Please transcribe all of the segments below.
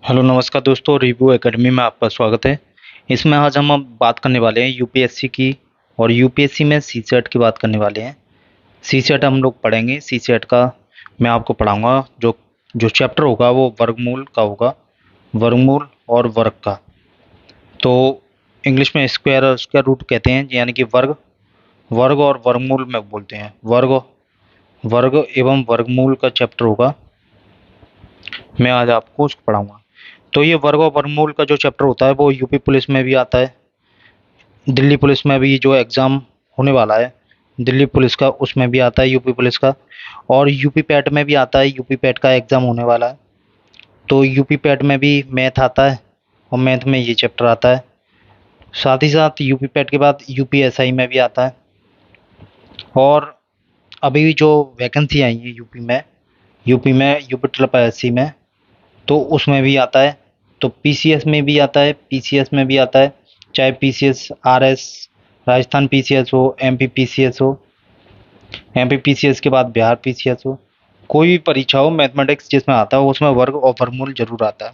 Hello नमस्कार दोस्तों, review academy में आपका स्वागत है। इसमें आज हम अब बात करने वाले हैं यूपीएससी की। और यूपीएससी में सीसेट की बात करने वाले हैं। सीसेट हम लोग पढ़ेंगे। सीसेट का मैं आपको पढ़ाऊंगा। जो जो चैप्टर होगा वो वर्गमूल का होगा। वर्गमूल और वर्ग का। तो इंग्लिश में स्क्वायर और स्क्वायर रूट कहते हैं, यानी कि वर्ग। वर्ग और वर्गमूल में बोलते हैं। वर्ग वर्ग एवं वर्गमूल का चैप्टर होगा। मैं आज आपको उसको पढ़ाऊंगा। तो ये वर्ग और वर्गमूल का जो चैप्टर होता है वो यूपी पुलिस में भी आता है। दिल्ली पुलिस में भी जो एग्ज़ाम होने वाला है, दिल्ली पुलिस का, उसमें भी आता है यूपी पुलिस का। और यूपी पैट में भी आता है। यूपी पैट का एग्ज़ाम होने वाला है। तो यूपी पैट में भी मैथ आता है और मैथ में ये चैप्टर आता है। साथ ही साथ यूपी पैट के बाद यूपीएसआई में भी आता है। और अभी जो वैकेंसी आई है यूपी में यूपी ट्रिपल एससी में, तो उसमें भी आता है। तो पीसीएस में भी आता है, पीसीएस में भी आता है। चाहे पीसीएस आरएस, राजस्थान पीसीएस हो, एमपी पीसीएस हो, एमपी पीसीएस के बाद बिहार पीसीएस हो, कोई भी परीक्षा हो मैथमेटिक्स जिसमें आता है उसमें वर्ग और वर्गमूल जरूर आता है।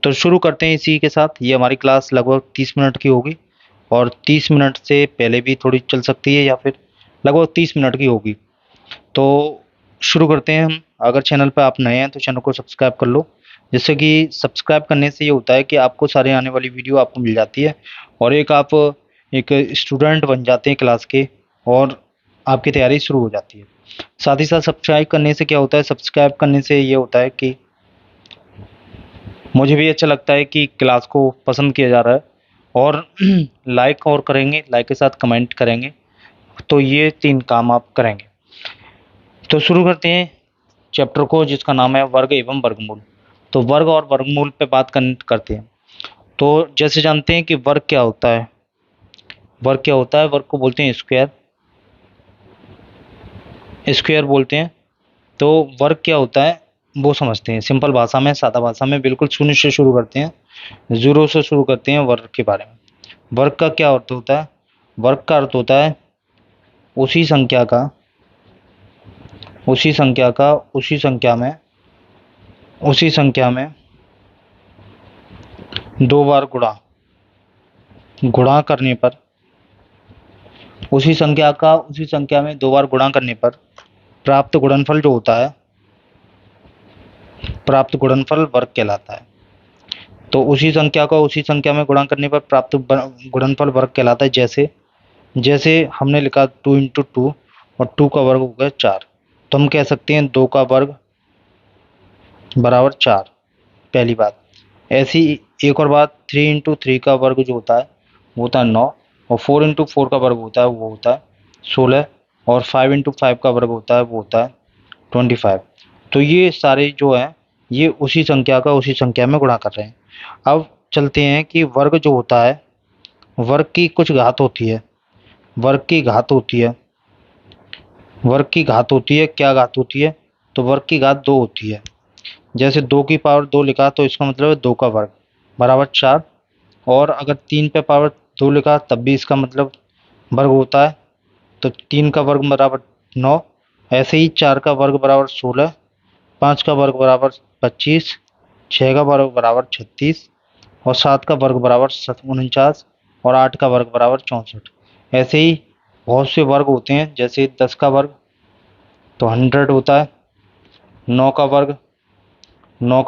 तो शुरू करते हैं इसी के साथ। ये हमारी क्लास लगभग 30 मिनट की होगी। और 30 मिनट से पहले भी थोड़ी चल सकती है, या फिर लगभग 30 मिनट की होगी। तो शुरू करते हैं हम। अगर चैनल पर आप नए हैं तो चैनल को सब्सक्राइब कर लो, जिससे कि सब्सक्राइब करने से ये होता है कि आपको सारे आने वाली वीडियो आपको मिल जाती है। और आप एक स्टूडेंट बन जाते हैं क्लास के, और आपकी तैयारी शुरू हो जाती है। साथ ही साथ सब्सक्राइब करने से क्या होता है, सब्सक्राइब करने से ये होता है कि मुझे भी अच्छा लगता है कि क्लास को पसंद किया जा रहा है। और लाइक और करेंगे, लाइक के साथ कमेंट करेंगे। तो ये 3 काम आप करेंगे। तो शुरू करते हैं चैप्टर को, जिसका नाम है वर्ग एवं वर्गमूल। तो वर्ग और वर्गमूल पे बात करते हैं। तो जैसे जानते हैं कि वर्ग क्या होता है। वर्ग क्या होता है, वर्ग को बोलते हैं स्क्वायर। स्क्वायर बोलते हैं। तो वर्ग क्या होता है वो समझते हैं सिंपल भाषा में, सादा भाषा में। बिल्कुल शून्य से शुरू करते हैं, जीरो से शुरू करते हैं वर्ग के बारे में। वर्ग का क्या अर्थ होता है। वर्ग का अर्थ होता है उसी संख्या का उसी संख्या का उसी संख्या में 2 बार गुणा गुणा करने पर उसी संख्या में 2 बार गुणा करने पर प्राप्त गुणनफल जो होता है, प्राप्त गुणनफल वर्ग कहलाता है। तो उसी संख्या को उसी संख्या में गुणा करने पर प्राप्त गुणनफल वर्ग कहलाता है। जैसे जैसे हमने लिखा 2 × 2, और 2 का वर्ग हो गया 4। तो हम कह सकते हैं 2 का वर्ग बराबर 4। पहली बात। ऐसी एक और बात, 3 × 3 का वर्ग जो होता है वो होता है 9। और 4 × 4 का वर्ग होता है वो होता है 16। और 5 × 5 का वर्ग होता है वो होता है 25। तो ये सारे जो हैं ये उसी संख्या का उसी संख्या में गुणा कर रहे हैं। अब चलते हैं कि वर्ग जो होता है, वर्ग की कुछ घात होती है। वर्ग की घात होती है। वर्ग की घात होती है, क्या घात होती है। तो वर्ग की घात 2 होती है। जैसे 2 की पावर 2 लिखा तो इसका मतलब है 2 का वर्ग बराबर 4। और अगर 3 पे पावर 2 लिखा तब भी इसका मतलब वर्ग होता है। तो 3 का वर्ग बराबर 9। ऐसे ही 4 का वर्ग बराबर 16, 5 का वर्ग बराबर 25, 6 का वर्ग बराबर 36, और 7 का वर्ग बराबर 49, और 8 का वर्ग बराबर 64। ऐसे ही बहुत से वर्ग होते हैं। जैसे 10 का वर्ग तो 100 होता है। 9 का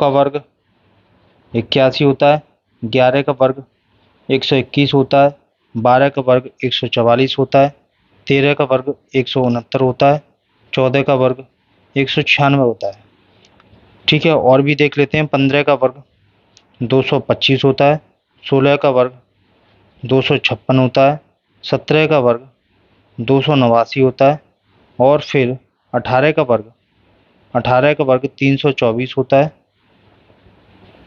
वर्ग 81 होता है। 11 का वर्ग 121 होता है। 12 का वर्ग 144 होता है। 13 का वर्ग 169 होता है। 14 का वर्ग 196 होता है। ठीक है, और भी देख लेते हैं। 15 का वर्ग 225 होता है। 16 का वर्ग 256 होता है। 17 का वर्ग 289 होता है। और फिर 18 का वर्ग 324 होता है।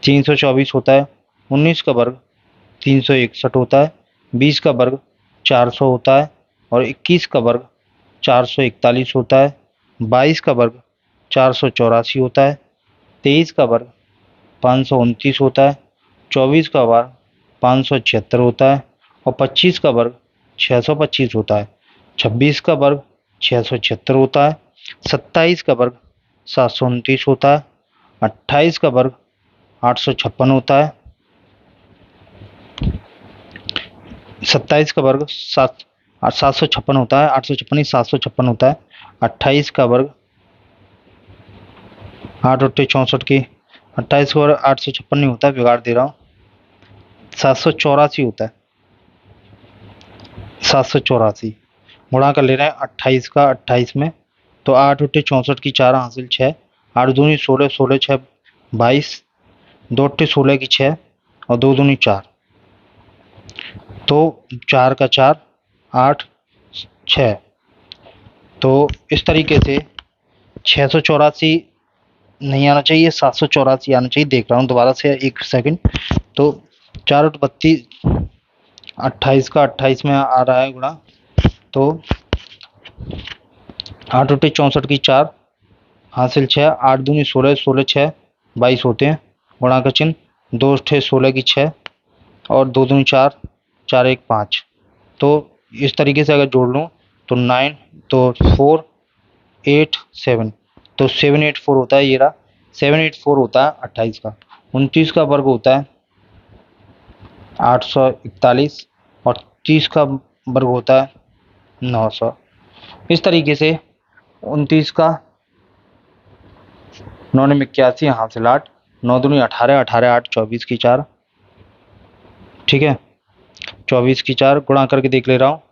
19 का वर्ग 361 होता है। 20 का वर्ग 400 होता है। और 21 का वर्ग 441 होता है। 22 का वर्ग 484 होता है। 23 का वर्ग 529 होता है। 24 का वर्ग 576 होता है। और 25 का वर्ग 625 होता है। 26 का वर्ग 676 होता है। 27 का वर्ग 729 होता है। 28 का वर्ग 856 होता है। 27 का वर्ग 756 होता है। 856 756 होता है। 28 का वर्ग 8 8 64 की 28 का वर्ग 856 नहीं होता है, बिगाड़ दे रहा हूँ, 784 होता है। 784 गुणा कर ले रहे हैं 28 का 28 में, तो 8 8 64 की 4 हासिल 6, 8 दूनी 16, 16 6 22, 2 8 16 की 6 और 2 दूनी 4, तो 4 का 4 8 6। तो इस तरीके से 684 नहीं आना चाहिए, 784 आना चाहिए। देख रहा हूँ दोबारा से, एक सेकंड। तो 4 8 32, 28 का 28 में आ रहा है गुणा, तो 8 8 64 की 4 हासिल 6, 8 दूनी 16, 16 6 22 होते हैं, गुणा का चिन्ह, 2 8 16 की 6 और 2 दूनी 4, 4 1 5। तो इस तरीके से अगर जोड़ लूँ तो 9, तो 4 8 7, तो 784 होता है। ये रहा 784 होता है 28 का। 29 का वर्ग होता है 841 और 30 का वर्ग होता है 900। इस तरीके से 29 का 9 में 81 हासिल 8, 9 दूनी 18, 18 8 24 की 4, ठीक है, 24 की 4 गुणा करके देख ले रहा हूँ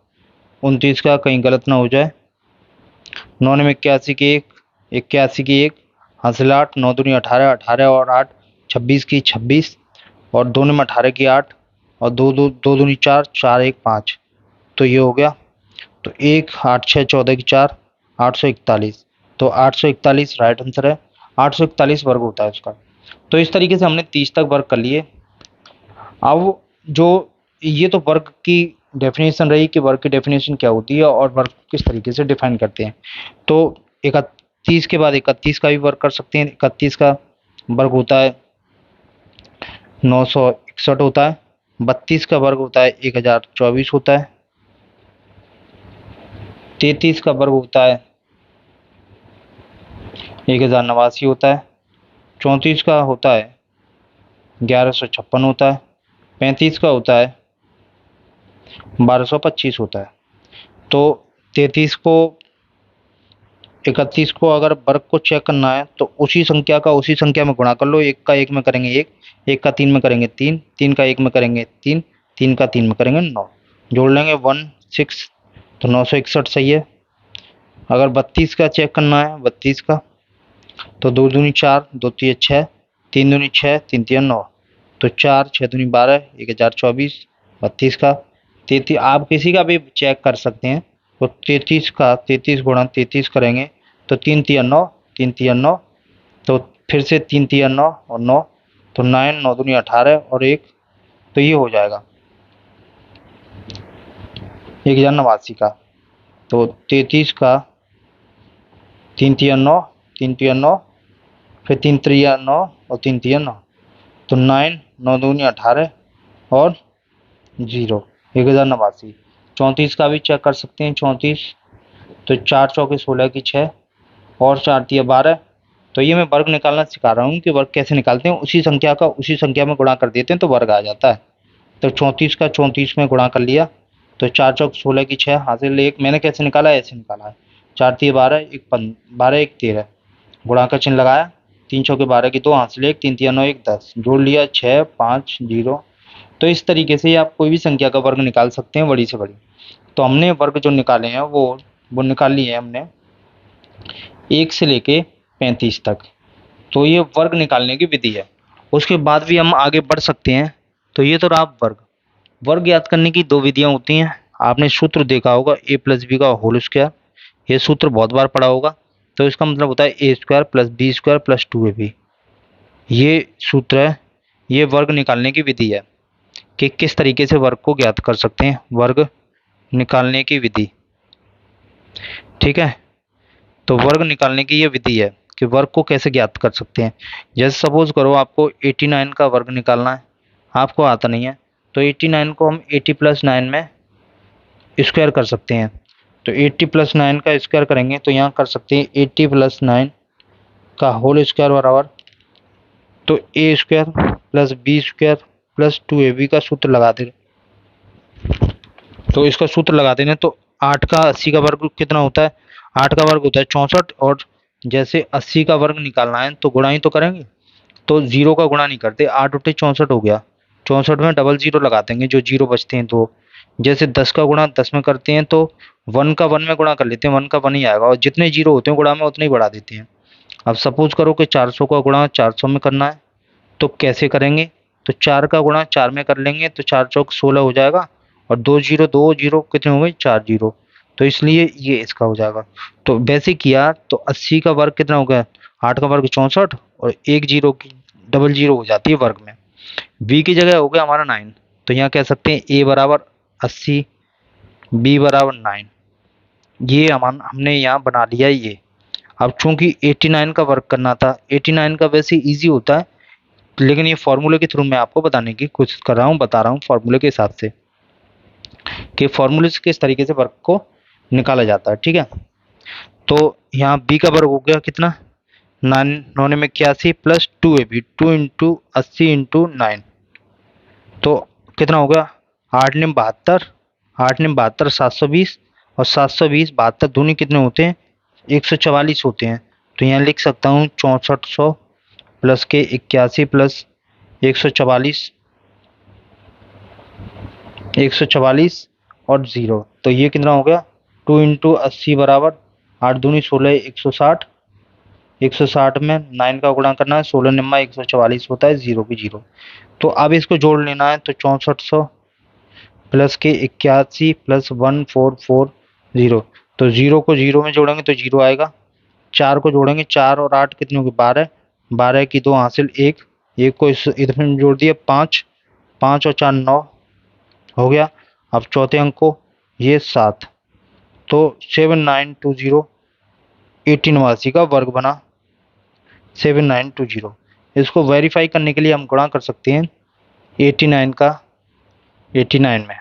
29 का, कहीं गलत ना हो जाए। 9 में 81 की 1, 81 की 1 हासिल 8, 9 दूनी 18, 18 और 8 26 की 26 और 2 में 18 की 8 और 2 दूनी 4, 4 1 5। तो ये हो गया, तो 1 8 6 14 की 4 841, तो 841 राइट आंसर है। 841 वर्ग होता है उसका। तो इस तरीके से हमने 30 तक वर्ग कर लिए। अब जो ये तो वर्ग की डेफिनेशन रही कि वर्ग की डेफिनेशन क्या होती है और वर्ग किस तरीके से डिफाइन करते हैं। तो 31 के बाद 31 का भी वर्ग कर सकते हैं। 31 का वर्ग होता है 961 होता है। 32 का वर्ग होता है 1024 होता है। 33 का वर्ग होता है 1089 होता है। 34 का होता है 1156 होता है। 35 का होता है 1225 होता है। तो 33 को 31 को अगर वर्ग को चेक करना है तो उसी संख्या का उसी संख्या में गुणा कर लो। 1 का 1 में करेंगे 1, 1 का 3 में करेंगे 3, 3 का 1 में करेंगे 3, 3 का 3 में करेंगे 9, जोड़ लेंगे 1 6, तो 961 सही है। अगर 32 का चेक करना है 32 का, तो 2 दूनी 4, 2 तिया 6, 3 दूनी 6, 3 तिया 9, तो 4 6 दूनी 12, 1024। 32 का 33 आप किसी का भी चेक कर सकते हैं। तो 33 का 33 गुणा 33 करेंगे तो 3 तिया 9, 3 तिया 9, तो फिर से 3 तिया 9 और 9, तो 9 9 दूनी 18 और 1, तो ये हो जाएगा 1089 का। तो 33 का 3 तिया 9, 3 तिया 9, फिर 3 तिया 9 और 3 तिया 9, तो 9 9 दूनी 18 और 0, 1089। 34 का भी चेक कर सकते हैं। 34, तो 4 चौके 16 की 6 और 4 तिया 12। तो ये मैं वर्ग निकालना सिखा रहा हूँ कि वर्ग कैसे निकालते हैं। उसी संख्या का उसी संख्या में गुणा कर देते हैं तो वर्ग आ जाता है। तो 34 का 34 में गुणा कर लिया, तो 4 चौक 16 की 6 हासिल 1। मैंने कैसे निकाला, ऐसे निकाला है। 4 तिया 12, 1 12 1 13, गुणा का चिन्ह लगाया, 3 चौके 12 की 2 हासिल 1, 3 तिया 9 1 10, जोड़ लिया 6 5 0। तो इस तरीके से आप कोई भी संख्या का वर्ग निकाल सकते हैं, बड़ी से बड़ी। तो हमने वर्ग जो निकाले हैं वो निकाल लिए हैं हमने 1 से लेके 35 तक। तो ये वर्ग निकालने की विधि है। उसके बाद भी हम आगे बढ़ सकते हैं। तो ये तो रहा वर्ग। वर्ग ज्ञात करने की दो विधियां होती हैं। आपने सूत्र देखा होगा ए प्लस बी का होल स्क्वायर, ये सूत्र बहुत बार पढ़ा होगा। तो इसका मतलब होता है A square plus B square plus 2ab, ये सूत्र है। ये वर्ग निकालने की विधि है कि किस तरीके से वर्ग को ज्ञात कर सकते हैं, वर्ग निकालने की विधि। ठीक है, तो वर्ग निकालने की ये विधि है कि वर्ग को कैसे ज्ञात कर सकते हैं। जैसे सपोज करो आपको 89 का वर्ग निकालना है, आपको आता नहीं है, तो 89 को हम 80 प्लस 9 में स्क्वायर कर सकते हैं। तो 80 प्लस 9 का स्क्वायर करेंगे तो यहाँ कर सकते हैं 80 प्लस 9 का होल स्क्वायर बराबर तो A square plus B square plus 2ab का सूत्र लगा दे। तो इसका सूत्र लगा देने तो 8 का 80 का वर्ग कितना होता है, 8 का वर्ग होता है 64, और जैसे 80 का वर्ग निकालना है तो गुणा ही तो करेंगे, तो 0 का गुणा नहीं करते, 8 उठे 64 हो गया, 64 में डबल 0 लगा देंगे जो 0 बचते हैं। तो जैसे 10 का गुणा 10 में करते हैं तो 1 का 1 में गुणा कर लेते हैं, 1 का 1 ही आएगा, और जितने 0 होते हैं गुणा में उतने ही बढ़ा देते हैं। अब सपोज करो कि 400 का गुणा 400 में करना है, तो कैसे करेंगे, तो 4 का गुणा 4 में कर लेंगे तो 4 चौक 16 हो जाएगा, और 2 0 कितने हो गए, 4 0, तो इसलिए ये इसका हो जाएगा। तो वैसे किया तो 80 का वर्ग कितना हो गया, 8 का वर्ग 64, और एक 0 की डबल 0 हो जाती है वर्ग में। बी की जगह हो गया हमारा 9, तो यहाँ कह सकते हैं ए बराबर 80, बी बराबर 9, ये हमने यहाँ बना लिया ये। अब चूंकि 89 का वर्क करना था, 89 का वैसे इजी होता है, लेकिन ये फॉर्मूले के थ्रू मैं आपको बताने की कोशिश कर रहा हूँ, बता रहा हूँ फॉर्मूले के हिसाब से कि फॉर्मूले से किस तरीके से वर्क को निकाला जाता है, ठीक है। तो यहाँ बी का वर्ग हो गया कितना, 9 में 81 प्लस 2ab, 2 इंटू 80 इंटू 9, तो कितना हो गया, 8 ने 72, 8 ने 72 720, और 720 72 दूनी कितने होते हैं, 144 होते हैं। तो यहाँ लिख सकता हूँ 6400 प्लस के 81 प्लस 144, 144 और 0, तो ये कितना हो गया, 2 इंटू 80 बराबर 8 दूनी 16, 160, 160 में 9 का गुणा करना है, 16 निम्मा 144 होता है, 0 की 0। तो अब इसको जोड़ लेना है, तो 6400 प्लस के 81 प्लस 1440, तो 0 को 0 में जोड़ेंगे तो 0 आएगा, 4 को जोड़ेंगे, 4 और 8 कितने होंगे, 12, 12 की 2 हासिल 1, 1 को इधर में जोड़ दिया 5, 5 और 4 9 हो गया। अब चौथे अंक को ये 7, तो 7920 89 का वर्ग बना 7920। इसको वेरीफाई करने के लिए हम गुणा कर सकते हैं 89 का 89 में,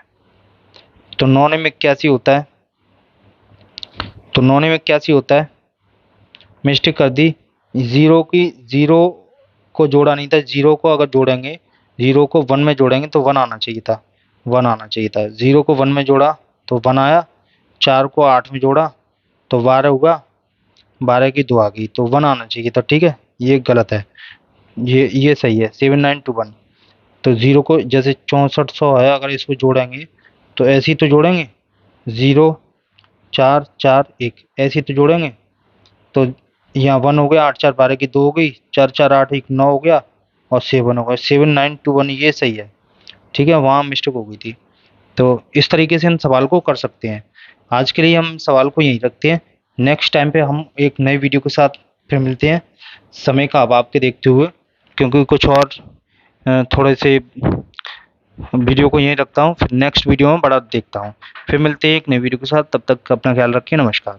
तो 9 में 81 होता है, तो 9 में 81 होता है, मिस्टेक कर दी, 0 को जोड़ा नहीं था, 0 को अगर जोड़ेंगे, 0 को 1 में जोड़ेंगे तो 1 आना चाहिए था, 1 आना चाहिए था, 0 को 1 में जोड़ा तो 1 आया, 4 को 8 में जोड़ा तो 12 हुआ, 12 की 2 आ गई, तो 1 आना चाहिए था, ठीक है, ये गलत है, ये सही है 7921। तो 0 को जैसे 6400 है, अगर इसको जोड़ेंगे तो ऐसे ही तो जोड़ेंगे, 0 4 4 1 ऐसे ही तो जोड़ेंगे, तो यहाँ 1 हो गया, 8 4 12 की 2 हो गई, 4 4 8 1 9 हो गया, और 7 हो गया, 7921 ये सही है, ठीक है, वहाँ मिस्टेक हो गई थी। तो इस तरीके से हम सवाल को कर सकते हैं। आज के लिए हम सवाल को यहीं रखते हैं, नेक्स्ट टाइम पे हम एक नए वीडियो के साथ फिर मिलते हैं, समय का अभाव के देखते हुए, क्योंकि कुछ और थोड़े से वीडियो को यहीं रखता हूँ, फिर नेक्स्ट वीडियो में बड़ा देखता हूँ। फिर मिलते हैं एक नई वीडियो के साथ, तब तक अपना ख्याल रखिए, नमस्कार।